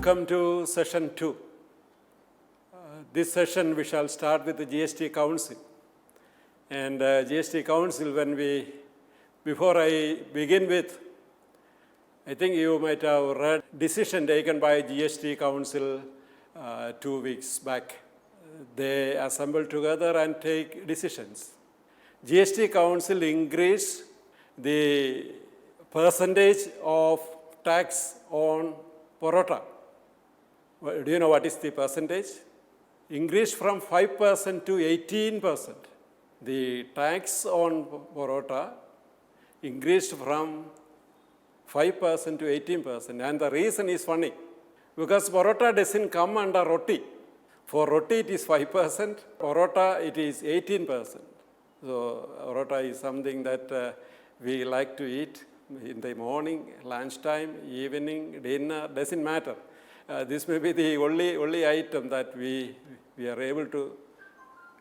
Welcome to session 2. This session we shall start with the GST Council. And GST Council, before I begin with, I think you might have read decision taken by GST Council 2 weeks back. They assemble together and take decisions. GST Council increased the percentage of tax on parota. Do you know what is the percentage? Increased from 5% to 18%. The tax on parota increased from 5% to 18%. And the reason is funny, because parota doesn't come under roti. For roti it is 5%, parota it is 18%. So parota is something that we like to eat in the morning, lunchtime, evening, dinner, doesn't matter. This may be the only item that we are able to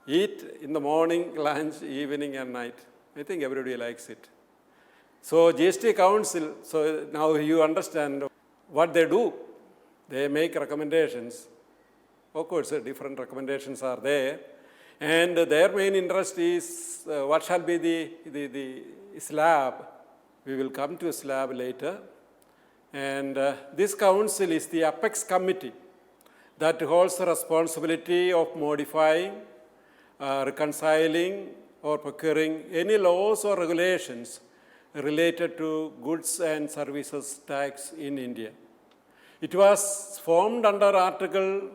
eat in the morning, lunch, evening and night. I think everybody likes it. So GST Council, so now you understand what they do. They make recommendations. Of course, different recommendations are there. And their main interest is what shall be the slab. We will come to a slab later. And this council is the apex committee that holds the responsibility of modifying, reconciling, or procuring any laws or regulations related to goods and services tax in India. It was formed under Article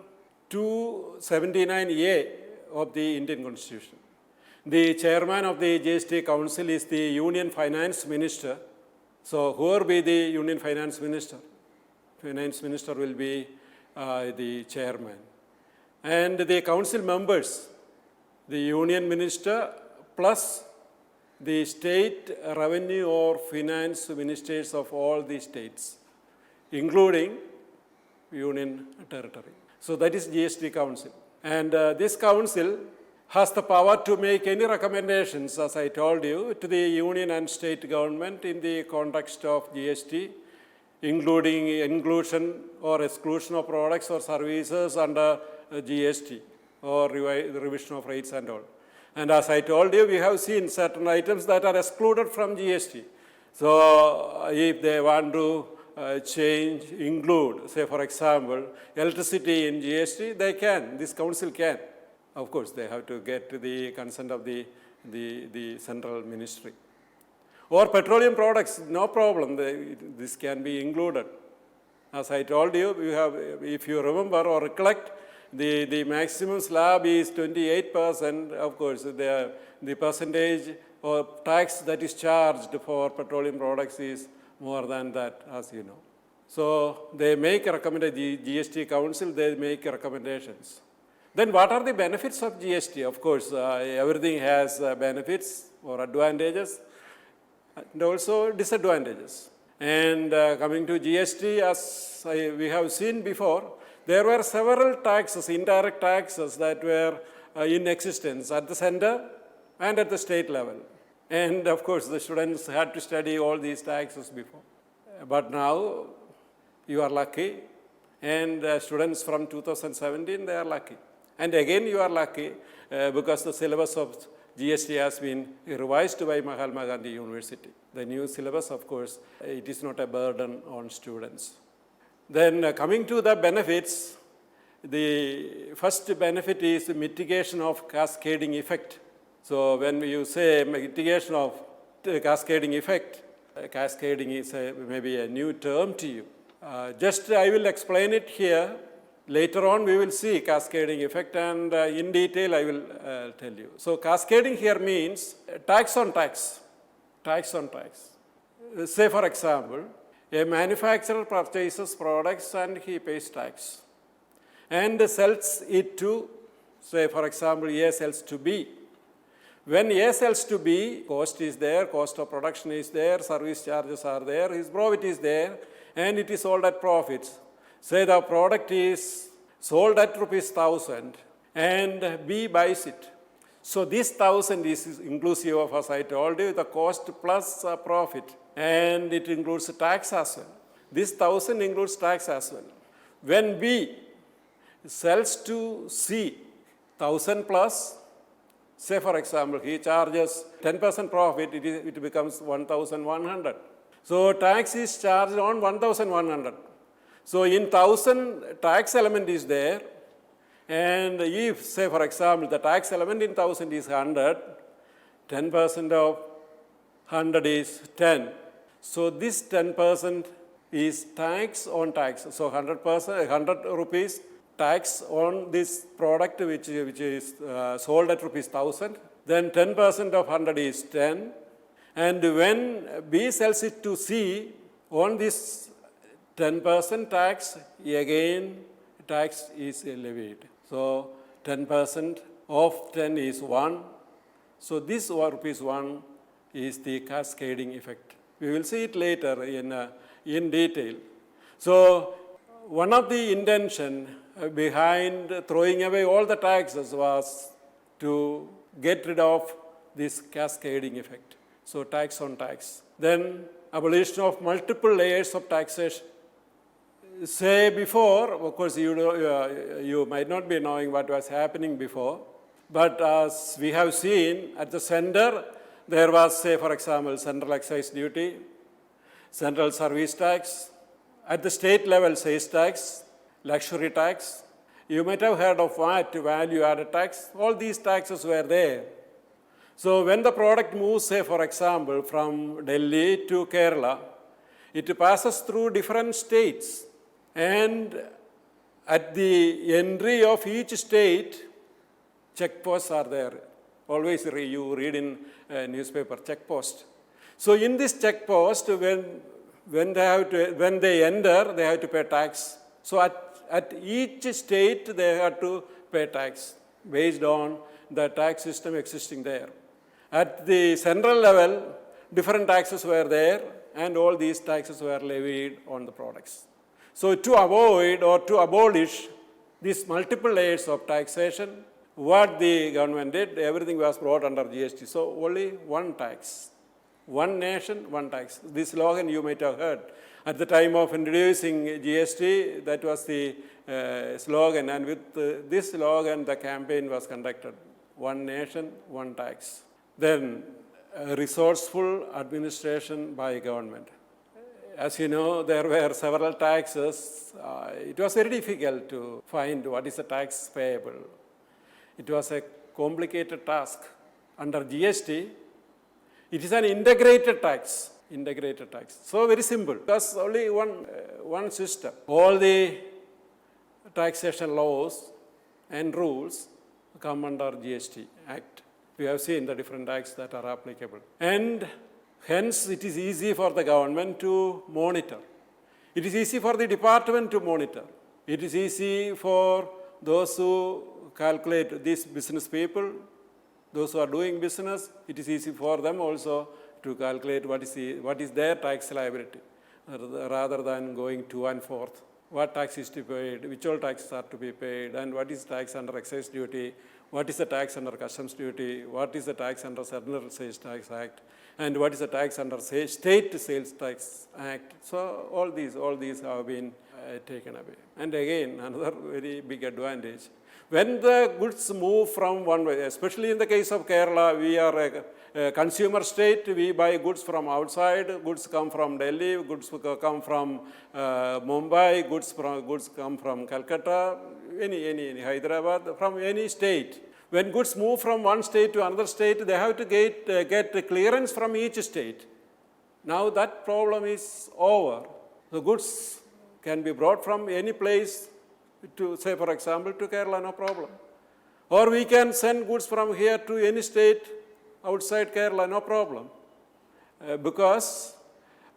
279A of the Indian Constitution. The chairman of the GST Council is the Union Finance Minister. So whoever be the Union Finance Minister will be the chairman. And the council members, the Union Minister plus the state revenue or finance ministers of all the states, including Union Territory. So that is GST Council. And this council has the power to make any recommendations, as I told you, to the union and state government in the context of GST, including inclusion or exclusion of products or services under GST or revision of rates and all. And as I told you, we have seen certain items that are excluded from GST. So if they want to include, say for example, electricity in GST, they can, this council can. Of course, they have to get the consent of the central ministry. Or petroleum products, no problem, this can be included. As I told you, if you remember or recollect, the maximum slab is 28%. Of course, the percentage or tax that is charged for petroleum products is more than that, as you know. So they make recommendations, GST Council, they make recommendations. Then what are the benefits of GST? Of course, everything has benefits or advantages and also disadvantages. And coming to GST, as we have seen before, there were several taxes, indirect taxes that were in existence at the center and at the state level. And of course, the students had to study all these taxes before. But now, you are lucky, and students from 2017, they are lucky. And again, you are lucky because the syllabus of GST has been revised by Mahatma Gandhi University. The new syllabus, of course, it is not a burden on students. Then coming to the benefits, the first benefit is the mitigation of cascading effect. So when you say mitigation of cascading effect, cascading is maybe a new term to you. I will explain it here. Later on, we will see cascading effect, and in detail, I will tell you. So cascading here means tax on tax, tax on tax. Say, for example, a manufacturer purchases products and he pays tax and sells it to, say, for example, A sells to B. When A sells to B, cost is there, cost of production is there, service charges are there, his profit is there, and it is sold at profits. Say the product is sold at ₹1,000 and B buys it. So this 1,000 is inclusive of, as I told you, the cost plus profit, and it includes tax as well. This 1,000 includes tax as well. when B sells to C 1000 plus, say for example, he charges 10% profit, it becomes 1100. So tax is charged on 1100. So in 1000, tax element is there, and if, say for example, the tax element in 1000 is 100, 10% of 100 is 10. So this 10% is tax on tax. So 100 rupees tax on this product which is sold at rupees 1000. Then 10% of 100 is 10. And when B sells it to C, on this 10% tax, again tax is levied. So 10% of 10 is 1. So this rupees 1 is the cascading effect. We will see it later in detail. So one of the intention behind throwing away all the taxes was to get rid of this cascading effect. So tax on tax. Then abolition of multiple layers of taxation. Say before, of course you might not be knowing what was happening before, but as we have seen at the center, there was, say for example, central excise duty, central service tax, at the state level sales tax, luxury tax. You might have heard of VAT, value added tax. All these taxes were there. So when the product moves, say for example, from Delhi to Kerala, it passes through different states. And at the entry of each state, checkposts are there. Always you read in a newspaper, checkpost. So in this checkpost, when they enter, they have to pay tax. So at each state, they have to pay tax based on the tax system existing there. At the central level, different taxes were there, and all these taxes were levied on the products. So to avoid or to abolish these multiple layers of taxation, what the government did, everything was brought under GST. So only one tax, one nation, one tax. This slogan you might have heard. At the time of introducing GST, that was the slogan, and with this slogan, the campaign was conducted. One nation, one tax. Then resourceful administration by government. As you know, there were several taxes. It was very difficult to find what is the tax payable. It was a complicated task. Under GST, it is an integrated tax. Integrated tax. So very simple. There's only one system. All the taxation laws and rules come under GST Act. We have seen the different acts that are applicable. And hence, it is easy for the government to monitor. It is easy for the department to monitor. It is easy for those who calculate, these business people, those who are doing business, it is easy for them also to calculate what is their tax liability, rather than going to and forth. What tax is to be paid, which all taxes are to be paid, and what is tax under excise duty, what is the tax under customs duty, what is the tax under Central Sales Tax Act, and what is the tax under State Sales Tax Act. So all these have been taken away. And again, another very big advantage. When the goods move from one way, especially in the case of Kerala, we are a consumer state. We buy goods from outside. Goods come from Delhi. Goods come from Mumbai. Goods come from Calcutta. Any Hyderabad, from any state. When goods move from one state to another state, they have to get clearance from each state. Now that problem is over. The goods can be brought from any place to, say for example, to Kerala, no problem. Or we can send goods from here to any state outside Kerala, no problem. Because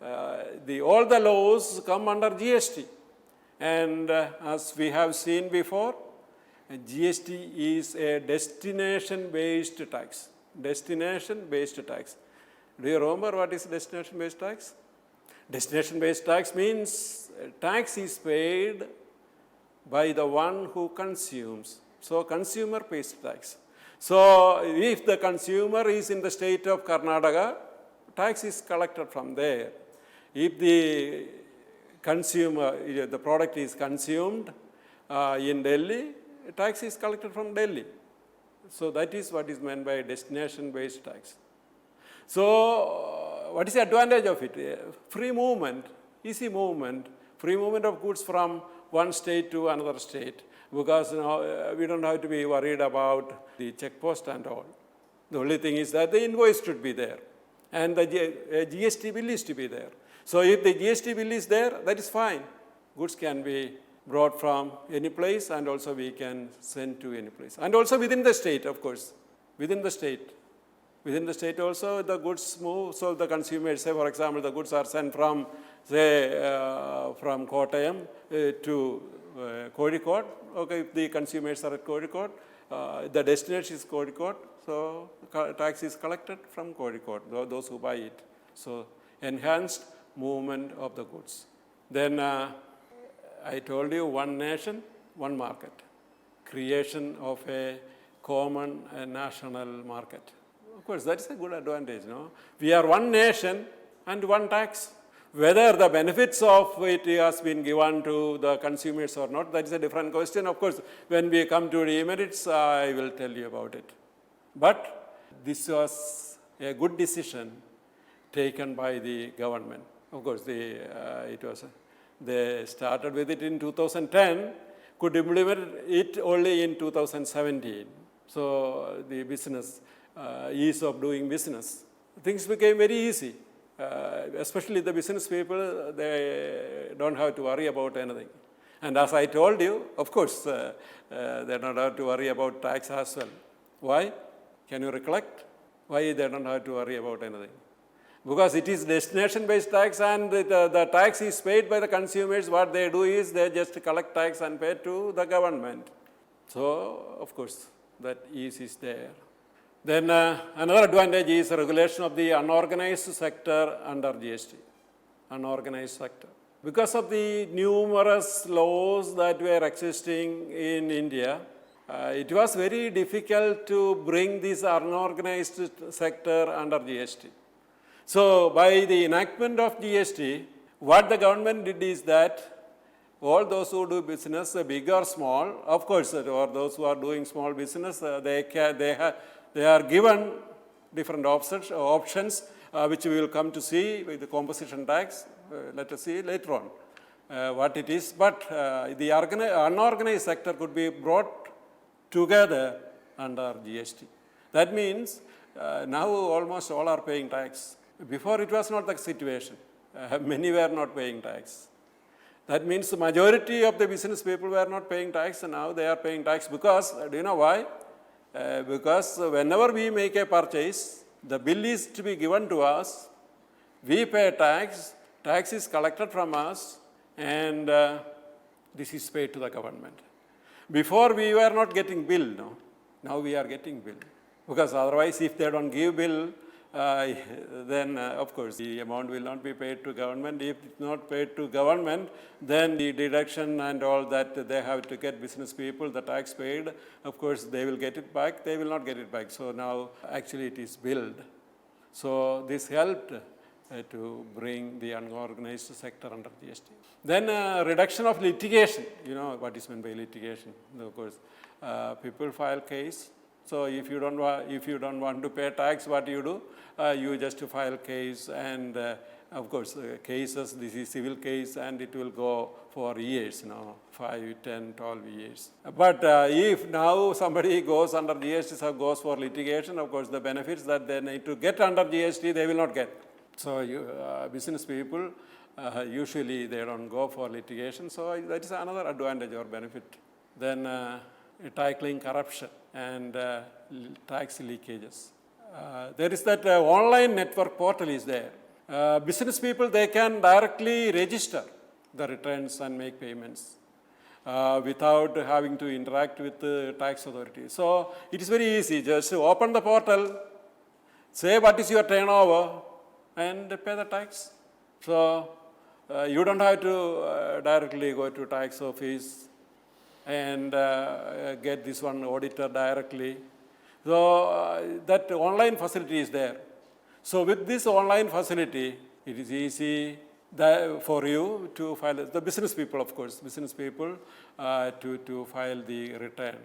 all the laws come under GST. And as we have seen before, GST is a destination-based tax. Destination-based tax. Do you remember what is destination-based tax? Destination-based tax means tax is paid by the one who consumes. So consumer pays tax. So if the consumer is in the state of Karnataka, tax is collected from there. If the the product is consumed in Delhi, tax is collected from Delhi. So that is what is meant by destination-based tax. So what is the advantage of it? Free movement, easy movement, free movement of goods from one state to another state, because we don't have to be worried about the check post and all. The only thing is that the invoice should be there and the GST bill is to be there. So if the GST bill is there, that is fine. Goods can be brought from any place and also we can send to any place. And also within the state, of course, within the state. Within the state also the goods move, so the consumers, say for example, the goods are sent from, say, from Kottayam to Kozhikode. Okay, if the consumers are at Kozhikode, the destination is Kozhikode, so tax is collected from Kozhikode, those who buy it. So enhanced movement of the goods. Then I told you one nation, one market. Creation of a common national market. Of course, that's a good advantage, no? We are one nation and one tax. Whether the benefits of it has been given to the consumers or not, that is a different question. Of course, when we come to demerits, I will tell you about it. But this was a good decision taken by the government. Of course, they started with it in 2010, could implement it only in 2017. So the business, ease of doing business, things became very easy. Especially the business people, they don't have to worry about anything. And as I told you, of course, they don't have to worry about tax as well. Why? Can you recollect? Why they don't have to worry about anything? Because it is destination-based tax and the tax is paid by the consumers. What they do is they just collect tax and pay to the government. So, of course, that ease is there. Then another advantage is regulation of the unorganized sector under GST, unorganized sector. Because of the numerous laws that were existing in India, it was very difficult to bring this unorganized sector under GST. So by the enactment of GST, what the government did is that all those who do business, big or small, of course, or those who are doing small business, they are given different options which we will come to see with the composition tax. Let us see later on what it is. But the unorganized sector could be brought together under GST. That means now almost all are paying tax. Before it was not the situation. Many were not paying tax. That means the majority of the business people were not paying tax and now they are paying tax because, do you know why? Because whenever we make a purchase, the bill is to be given to us, we pay tax, tax is collected from us, and this is paid to the government. Before we were not getting bill, no? Now we are getting bill. Because otherwise, if they don't give bill, then of course the amount will not be paid to government. If it's not paid to government, then the deduction and all that they have to get business people, the tax paid, of course they will get it back, they will not get it back. So now actually it is billed. So this helped to bring the unorganized sector under GST. Then reduction of litigation. You know what is meant by litigation. Of course, people file case. So if you don't want to pay tax, what you do? You just file case, and of course cases. This is civil case, and it will go for years, 5, 10, 12 years. But if now somebody goes under GST, so goes for litigation, of course the benefits that they need to get under GST, they will not get. So business people usually they don't go for litigation. So that is another advantage or benefit. Then tackling corruption and tax leakages. There is that online network portal is there. Business people, they can directly register the returns and make payments without having to interact with the tax authority. So it is very easy. Just open the portal, say what is your turnover, and pay the tax. So you don't have to directly go to tax office and get this one auditor directly. So that online facility is there. So with this online facility, it is easy for you to file, the business people, of course, business people to file the return.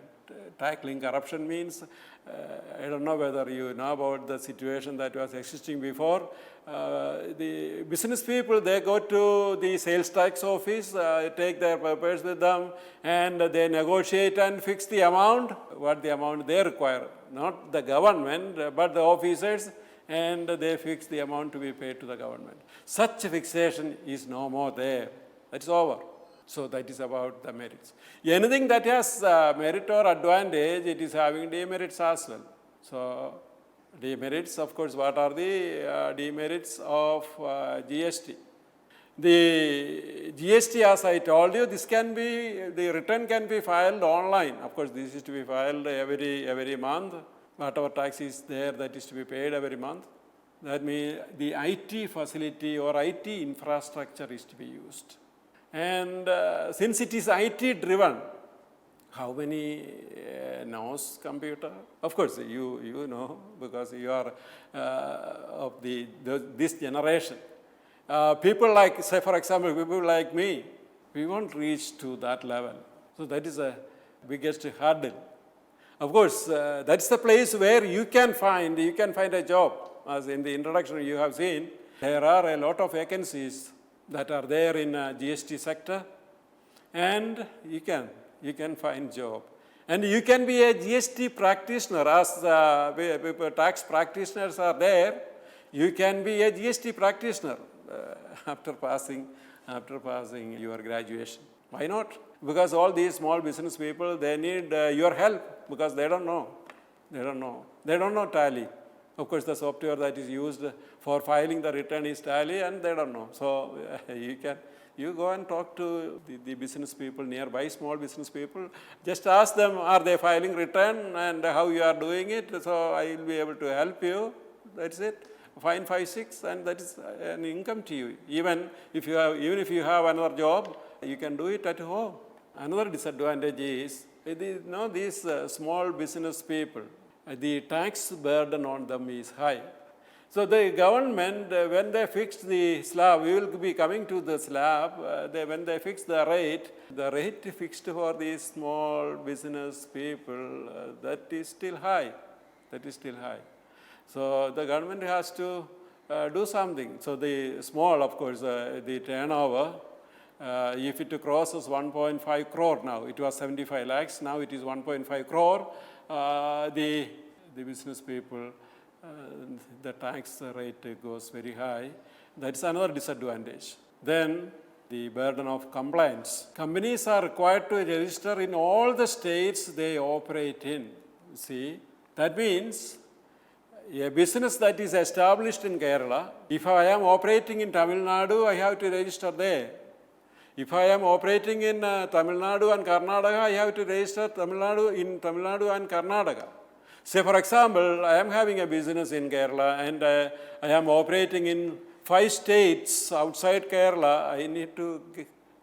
Tackling corruption means, I don't know whether you know about the situation that was existing before. The business people, they go to the sales tax office, take their papers with them, and they negotiate and fix the amount, what the amount they require. Not the government, but the officers, and they fix the amount to be paid to the government. Such fixation is no more there. That's over. So that is about the merits. Anything that has merit or advantage, it is having demerits as well. So demerits, of course, what are the demerits of GST? The GST, as I told you, this can be, the return can be filed online. Of course, this is to be filed every month. Whatever tax is there, that is to be paid every month. That means the IT facility or IT infrastructure is to be used. And since it is IT driven, how many knows computer? Of course, you know, because you are of this generation. People like, say for example, people like me, we won't reach to that level. So that is the biggest hurdle. Of course, that's the place where you can find a job. As in the introduction you have seen, there are a lot of vacancies that are there in GST sector, and you can find job. And you can be a GST practitioner, as tax practitioners are there. You can be a GST practitioner after passing your graduation. Why not? Because all these small business people, they need your help, because they don't know. They don't know Tally. Of course, the software that is used for filing the return is Tally, and they don't know. So you go and talk to the business people nearby, small business people. Just ask them, are they filing return and how you are doing it? So I will be able to help you. That's it. Fine 5, 6, and that is an income to you. Even if you have another job, you can do it at home. Another disadvantage is, these small business people, the tax burden on them is high. So the government, when they fix the slab, we will be coming to the slab, when they fix the rate fixed for these small business people, that is still high. So the government has to do something. So the small, of course, the turnover, if it crosses 1.5 crore now, it was 75 lakhs, now it is 1.5 crore, the business people, the tax rate goes very high. That's another disadvantage. Then the burden of compliance. Companies are required to register in all the states they operate in. See, that means a business that is established in Kerala, if I am operating in Tamil Nadu, I have to register there. If I am operating in Tamil Nadu and Karnataka, I have to register Tamil Nadu and Karnataka. Say for example, I am having a business in Kerala and I am operating in 5 states outside Kerala. I need to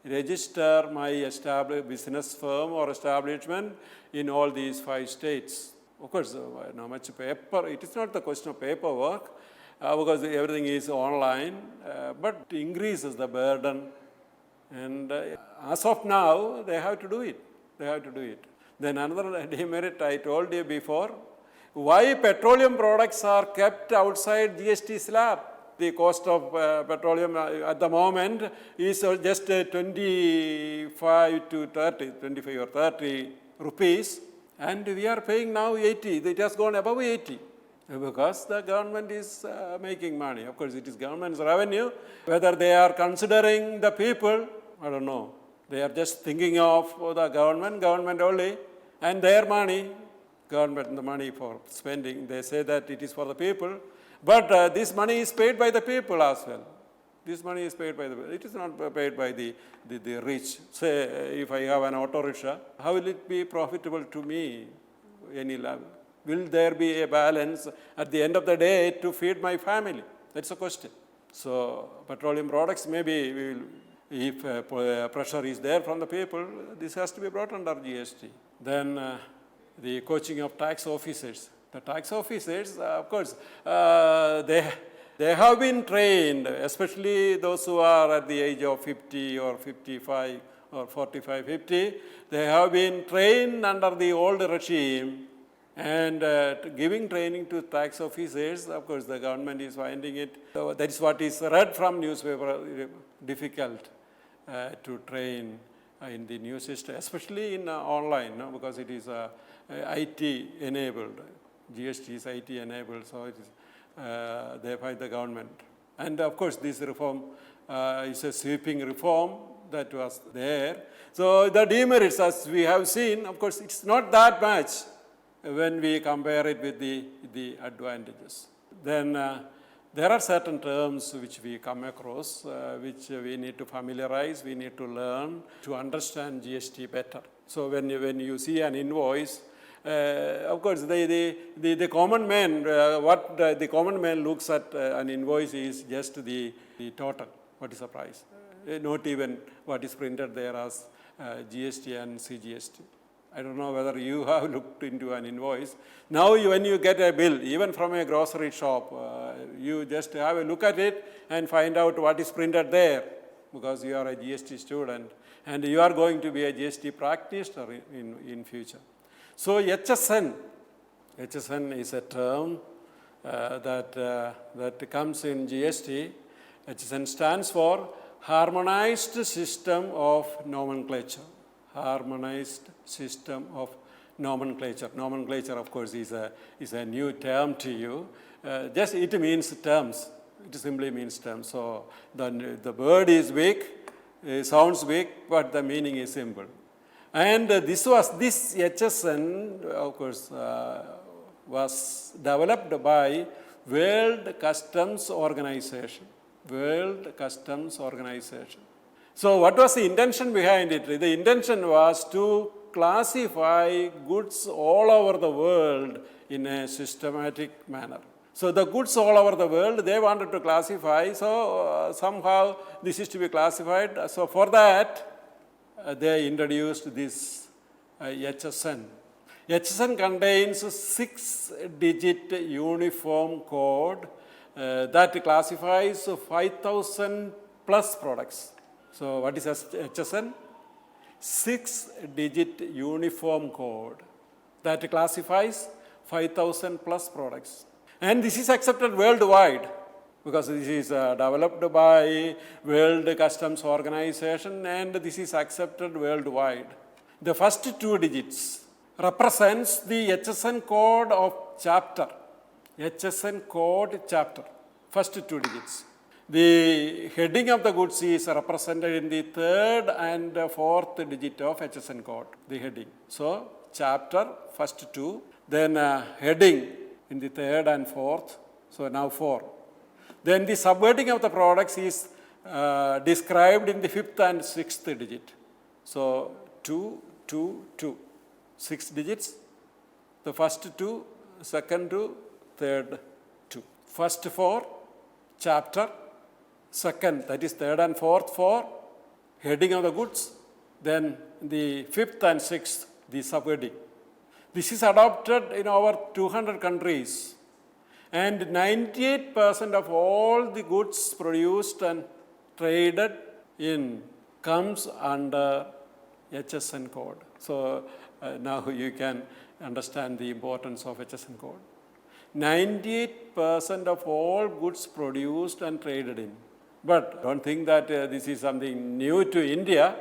register my established business firm or establishment in all these 5 states. Of course, not much paper. It is not the question of paperwork because everything is online, but it increases the burden. And as of now, they have to do it. Then another demerit I told you before, why petroleum products are kept outside GST slab. The cost of petroleum at the moment is just 25 or 30 rupees, and we are paying now 80. It has gone above 80 because the government is making money. Of course, it is government's revenue. Whether they are considering the people, I don't know. They are just thinking of the government only, and their money, government the money for spending. They say that it is for the people, but this money is paid by the people as well. This money is paid by the people. It is not paid by the rich. Say, if I have an auto rickshaw, how will it be profitable to me? Any level? Will there be a balance at the end of the day to feed my family? That's a question. So petroleum products, maybe if pressure is there from the people, this has to be brought under GST. Then the coaching of tax officers. The tax officers, of course, They have been trained, especially those who are at the age of 50 or 55 or 45, 50, they have been trained under the old regime and giving training to tax officers. Of course, the government is finding it, so that is what is read from newspaper, difficult to train in the new system, especially in online, no? Because it is IT enabled. GST is IT enabled, so it is thereby the government. And of course, this reform is a sweeping reform that was there. So the demerits, as we have seen, of course, it's not that much when we compare it with the advantages. Then there are certain terms which we come across, which we need to familiarize, we need to learn to understand GST better. So when you see an invoice, of course, the common man, what the common man looks at an invoice is just the total, what is the price, not even what is printed there as GST and CGST. I don't know whether you have looked into an invoice. Now, when you get a bill, even from a grocery shop, you just have a look at it and find out what is printed there, because you are a GST student and you are going to be a GST practitioner in future. So HSN is a term that comes in GST. HSN stands for Harmonized System of Nomenclature. Harmonized System of Nomenclature. Nomenclature, of course, is a new term to you. Just it means terms. It simply means terms. So the word is big, sounds big, but the meaning is simple. And this HSN, of course, was developed by World Customs Organization. World Customs Organization. So what was the intention behind it? The intention was to classify goods all over the world in a systematic manner. So the goods all over the world, they wanted to classify, so somehow this is to be classified. So for that, they introduced this HSN. HSN contains 6-digit uniform code that classifies 5,000 plus products. So what is HSN? 6-digit uniform code that classifies 5,000 plus products. And this is accepted worldwide, because this is developed by World Customs Organization and this is accepted worldwide. The first 2 digits represents the HSN code of chapter. HSN code chapter, first 2 digits. The heading of the goods is represented in the 3rd and 4th digit of HSN code, the heading. So chapter, first 2, then heading in the 3rd and 4th, so now 4. Then the subheading of the products is described in the 5th and 6th digit. So 2, 2, 2, 6 digits, the first 2, second 2, third 2. First 4, chapter, second, that is 3rd and 4th 4, heading of the goods, then the 5th and 6th, the subheading. This is adopted in over 200 countries. And 98% of all the goods produced and traded in comes under HSN code. So now you can understand the importance of HSN code. 98% of all goods produced and traded in. But don't think that this is something new to India,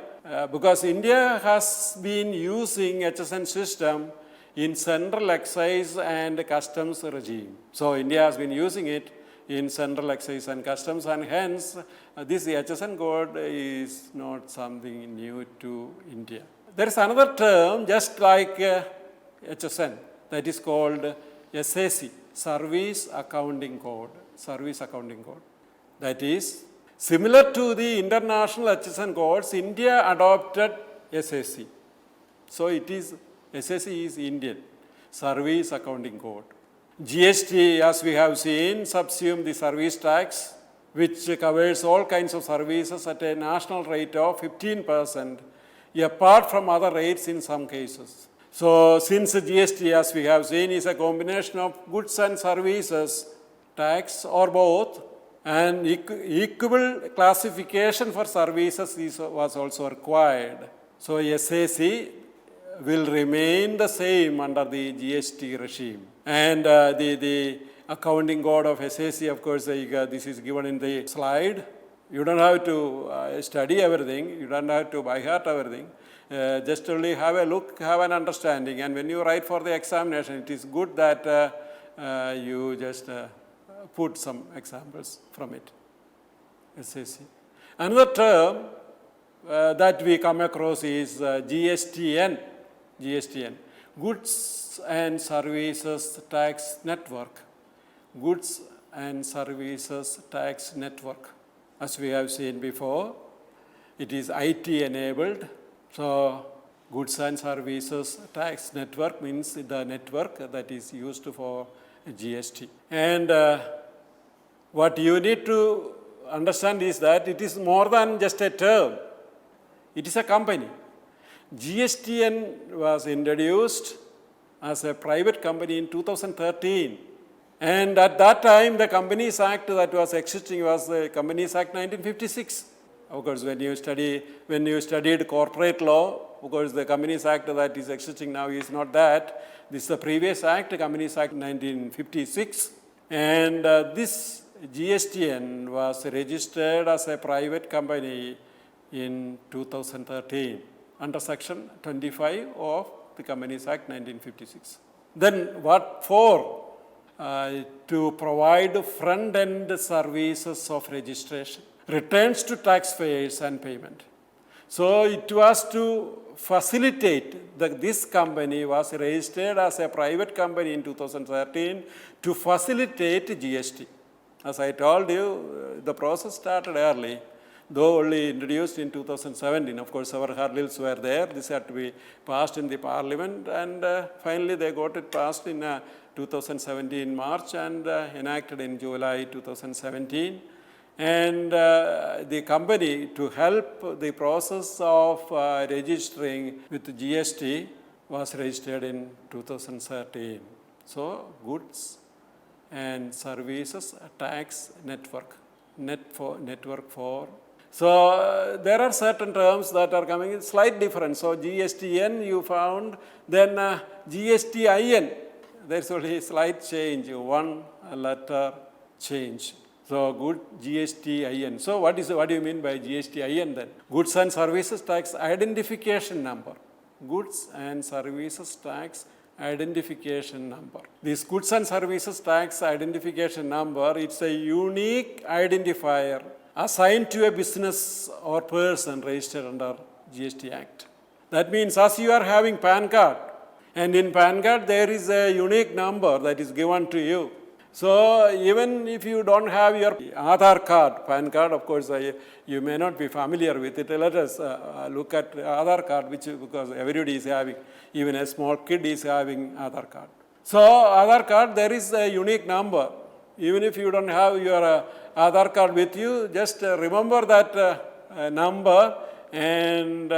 because India has been using HSN system in central excise and customs regime. So India has been using it in central excise and customs, and hence this HSN code is not something new to India. There is another term just like HSN, that is called SAC, Service Accounting Code. Service Accounting Code. That is similar to the international HSN codes, India adopted SAC. So it is SAC is Indian, Service Accounting Code. GST, as we have seen, subsumes the service tax, which covers all kinds of services at a national rate of 15%, apart from other rates in some cases. So since GST, as we have seen, is a combination of goods and services tax or both, And equal classification for services was also required. So SAC will remain the same under the GST regime. And the accounting code of SAC, of course, this is given in the slide. You don't have to study everything. You don't have to by heart everything. Just only have a look, have an understanding. And when you write for the examination, it is good that you just put some examples from it. SAC. Another term that we come across is GSTN. GSTN, Goods and Services Tax Network. Goods and Services Tax Network. As we have seen before, it is IT enabled. So, Goods and Services Tax Network means the network that is used for GST. And what you need to understand is that it is more than just a term. It is a company. GSTN was introduced as a private company in 2013. And at that time, the Companies Act that was existing was the Companies Act 1956. Of course, when you studied corporate law, of course, the Companies Act that is existing now is not that. This is the previous act, Companies Act 1956. And this GSTN was registered as a private company in 2013 under section 25 of the Companies Act 1956. Then what for? To provide front-end services of registration, returns to taxpayers and payment. So it was to facilitate that this company was registered as a private company in 2013 to facilitate GST. As I told you, the process started early, though only introduced in 2017. Of course, our hurdles were there. This had to be passed in the parliament, and finally they got it passed in 2017 March and enacted in July 2017. And the company, to help the process of registering with GST, was registered in 2013. So, Goods and Services Tax Network, network for. So, there are certain terms that are coming in slight difference. So, GSTN you found, then GSTIN, there's only a slight change, one letter change. So, good GSTIN. So, what do you mean by GSTIN then? Goods and Services Tax Identification Number. Goods and Services Tax Identification Number. This Goods and Services Tax Identification Number, it's a unique identifier assigned to a business or person registered under GST Act. That means as you are having PAN card, and in PAN card there is a unique number that is given to you. So, even if you don't have your Aadhaar card, PAN card, of course, you may not be familiar with it. Let us look at Aadhaar card, because everybody is having, even a small kid is having Aadhaar card. So, Aadhaar card, there is a unique number. Even if you don't have your Aadhaar card with you, just remember that number, and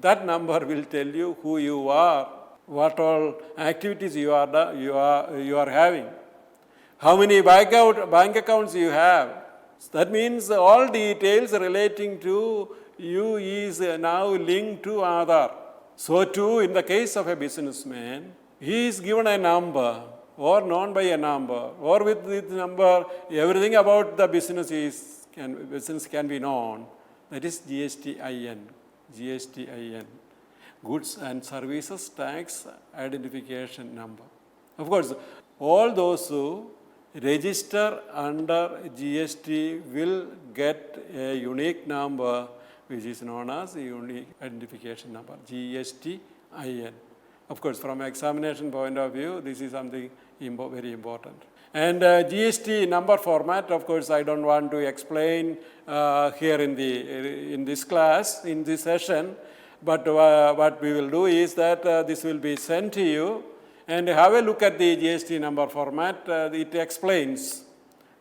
that number will tell you who you are, what all activities you are having. How many bank accounts you have. That means all details relating to you is now linked to Aadhaar. So too, in the case of a businessman, he is given a number or known by a number, or with this number, everything about the business can be known. That is GSTIN. GSTIN. Goods and Services Tax Identification Number. Of course, all those who register under GST will get a unique number which is known as a unique identification number, GSTIN. Of course, from examination point of view, this is something very important. And GST number format, of course, I don't want to explain here in this class, in this session, but what we will do is that this will be sent to you. And have a look at the GST number format. It explains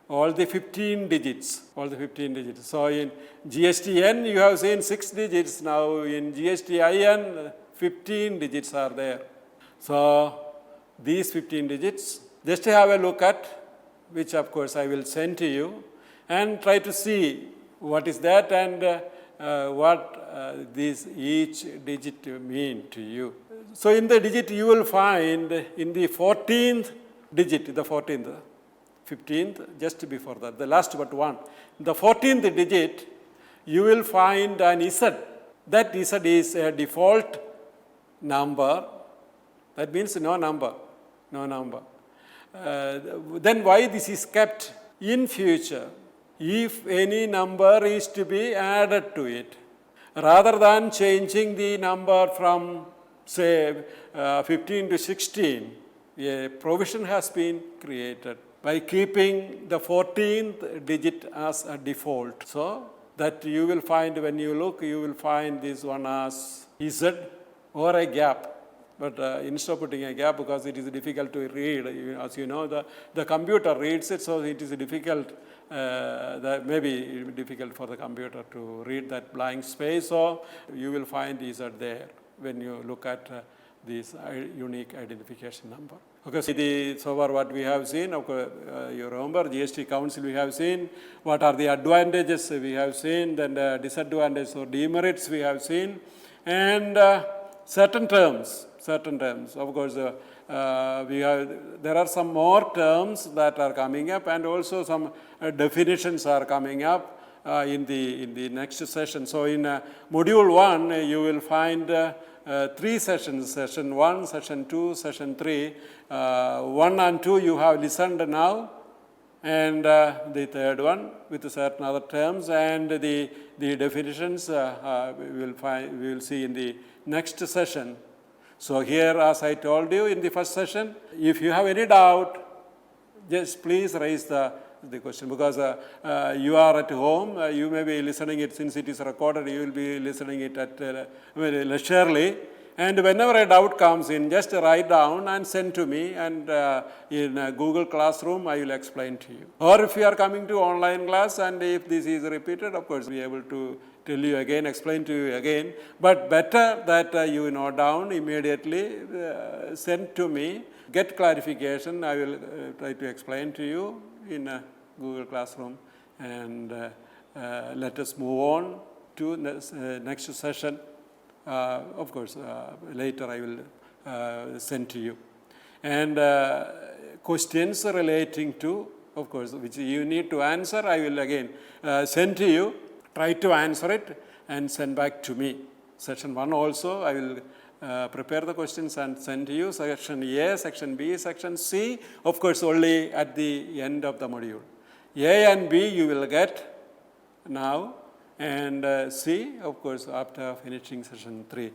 all the 15 digits, So in GSTN, you have seen 6 digits. Now in GSTIN, 15 digits are there. So these 15 digits, just have a look at, which of course I will send to you. and try to see what is that and what this each digit mean to you. So in the digit you will find in the 14th digit, the 14th, 15th, just before that, the last but one. The 14th digit, you will find an Z. That Z is a default number. That means no number, no number. Then why this is kept? In future, if any number is to be added to it, rather than changing the number from say 15 to 16, a provision has been created by keeping the 14th digit as a default. So that you will find when you look, you will find this one as Z or a gap. But instead of putting a gap, because it is difficult to read, as you know, the computer reads it, so it is difficult, that maybe it will be difficult for the computer to read that blank space, so you will find Z there when you look at this unique identification number. Okay, so far what we have seen, okay, you remember GST Council we have seen, what are the advantages we have seen, then the disadvantages or demerits we have seen, and certain terms. Of course, there are some more terms that are coming up, and also some definitions are coming up in the next session. So in module 1, you will find 3 sessions, session 1, session 2, session 3. 1 and 2 you have listened now, and the third one with certain other terms, and the definitions we will see in the next session. So here, as I told you in the first session, if you have any doubt, just please raise the question, because you are at home, you may be listening it, since it is recorded, you will be listening it at very leisurely, and whenever a doubt comes in, just write down and send to me, and in Google Classroom I will explain to you. Or if you are coming to online class, and if this is repeated, of course we are able to tell you again, explain to you again, but better that you note down immediately, send to me, get clarification, I will try to explain to you in Google Classroom, and let us move on to next session. Of course, later I will send to you. And questions relating to, of course, which you need to answer, I will again send to you. Try to answer it and send back to me. Section 1 also, I will prepare the questions and send to you. Section A, Section B, Section C, of course, only at the end of the module. A and B you will get now, and C, of course, after finishing session 3.